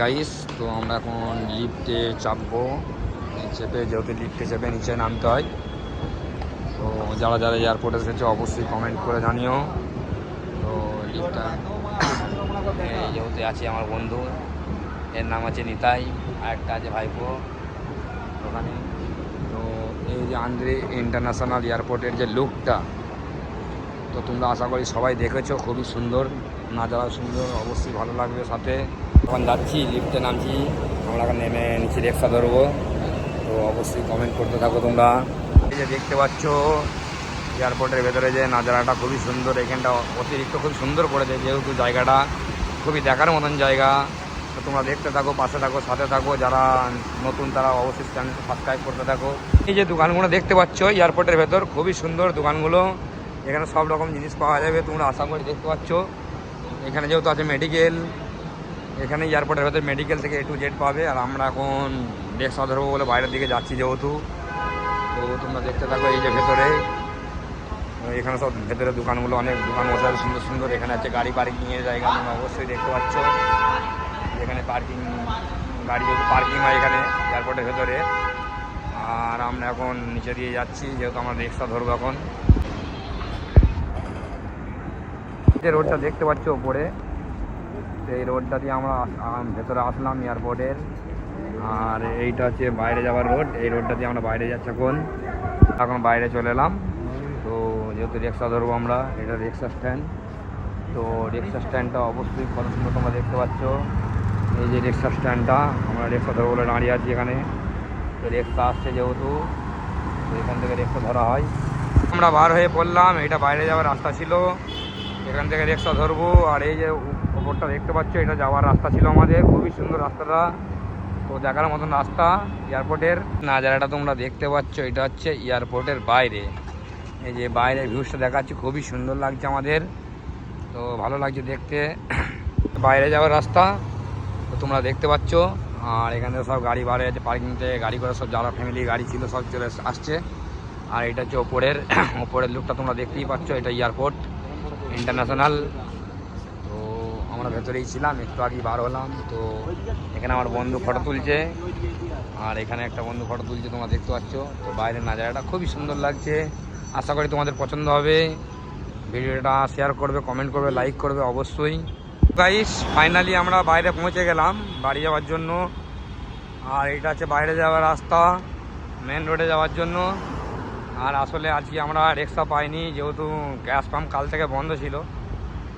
Guys, তো আমরা এখন লিফটে চাপবো। চেপে যেহেতু লিফটে চেপে নিচে নামতে হয়, তো যারা যারা এয়ারপোর্টে এসেছে অবশ্যই কমেন্ট করে জানিও। তো লিফটটা যেহেতু আছে আমার বন্ধু, এর নাম আছে নিতাই, আর একটা আছে ভাইপো ওখানে। তো এই যে আন্দ্রে ইন্টারন্যাশনাল এয়ারপোর্টের যে লুকটা, তো তোমরা আশা করি সবাই দেখেছো, খুবই সুন্দর, নাজারা সুন্দর, অবশ্যই ভালো লাগবে। সাথে এখন যাচ্ছি, লিফটে নামছি, আমরা এখন নেমে নিচে রিক্সা ধরবো। তো অবশ্যই কমেন্ট করতে থাকো তোমরা। এই যে দেখতে পাচ্ছ এয়ারপোর্টের ভেতরে যে নাজারাটা খুবই সুন্দর, এখানটা অতিরিক্ত খুব সুন্দর করেছে, যেহেতু জায়গাটা খুবই দেখার মতন জায়গা। তো তোমরা দেখতে থাকো, পাশে থাকো, সাথে থাকো, যারা নতুন তারা অবশ্যই চ্যানেলটা সাবস্ক্রাইব করতে থাকো। এই যে দোকানগুলো দেখতে পাচ্ছ এয়ারপোর্টের ভেতর, খুবই সুন্দর দোকানগুলো, এখানে সব রকম জিনিস পাওয়া যাবে, তোমরা আশা করি দেখতে পাচ্ছ। এখানে যেহেতু আছে মেডিকেল, এখানে এয়ারপোর্টের ভেতরে মেডিকেল থেকে A to Z পাবে। আর আমরা এখন রিক্সা ধরবো বলে বাইরের দিকে যাচ্ছি যেহেতু, তো তোমরা দেখতে থাকো। এই যে ভেতরে, এখানে সব ভেতরে দোকানগুলো, অনেক দোকান বসার সুন্দর সুন্দর। এখানে আছে গাড়ি পার্কিংয়ের জায়গা, তোমরা অবশ্যই দেখতে পাচ্ছ। এখানে পার্কিং, গাড়ি যেহেতু পার্কিং হয় এখানে এয়ারপোর্টের ভেতরে। আর আমরা এখন নিচে দিয়ে যাচ্ছি, যেহেতু আমরা রিক্সা ধরবো এখন। যে রোডটা দেখতে পাচ্ছ ওপরে, এই রোডটা দিয়ে আমরা ভেতরে আসলাম এয়ারপোর্টের। আর এইটা হচ্ছে বাইরে যাওয়ার রোড, এই রোডটা দিয়ে আমরা বাইরে যাচ্ছি এখন বাইরে চলে এলাম। তো যেহেতু রিক্সা ধরবো আমরা, এটা রিক্সা স্ট্যান্ড। তো রিক্সা স্ট্যান্ডটা অবশ্যই কত সুন্দর তোমরা দেখতে পাচ্ছ। এই যে রিক্সা স্ট্যান্ডটা, আমরা রিক্সা ধরবো বলে দাঁড়িয়ে আছি এখানে। তো রিক্সা আসছে যেহেতু, তো এখান থেকে রিক্সা ধরা হয়। আমরা বার হয়ে পড়লাম, এটা বাইরে যাওয়ার রাস্তা ছিল, এখান থেকে রিক্সা ধরবো। আর এই যে ওপরটা দেখতে পাচ্ছ, এটা যাওয়ার রাস্তা ছিল আমাদের, খুবই সুন্দর রাস্তাটা, তো দেখার মতন রাস্তা এয়ারপোর্টের। নাজারাটা তোমরা দেখতে পাচ্ছ, এটা হচ্ছে এয়ারপোর্টের বাইরে। এই যে বাইরের ভিউজটা দেখাচ্ছি, খুবই সুন্দর লাগছে আমাদের, তো ভালো লাগছে দেখতে। বাইরে যাওয়ার রাস্তা তো তোমরা দেখতে পাচ্ছ। আর এখানে সব গাড়ি বার হয়ে আছে পার্কিং থেকে, গাড়ি করে সব যারা ফ্যামিলি গাড়ি ছিল সব চলে আসছে। আর এটা হচ্ছে ওপরের লুকটা তোমরা দেখতেই পাচ্ছ, এটা এয়ারপোর্ট ইন্টারন্যাশনাল। তো আমরা ভেতরেই ছিলাম, একটু আগে বার হলাম। তো এখানে আমার বন্ধু ফটো তুলছে, আর এখানে একটা বন্ধু ফটো তুলছে, তোমরা দেখতে পাচ্ছ। তো বাইরের নাজারাটা খুবই সুন্দর লাগছে, আশা করি তোমাদের পছন্দ হবে। ভিডিওটা শেয়ার করবে, কমেন্ট করবে, লাইক করবে অবশ্যই। গাইস, ফাইনালি আমরা বাইরে পৌঁছে গেলাম বাড়ি যাওয়ার জন্য। আর এটা হচ্ছে বাইরে যাওয়ার রাস্তা, মেন রোডে যাওয়ার জন্য। আর আসলে আজকে আমরা রিক্সা পাইনি, যেহেতু গ্যাস পাম্প কাল থেকে বন্ধ ছিল,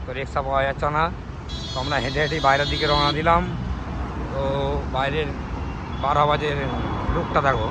তো রিক্সা পাওয়া যাচ্ছে না। তো আমরা হেঁটে হেঁটেই বাইরের দিকে রওনা দিলাম। তো বাইরের 12 বাজে লুকটা দেখো।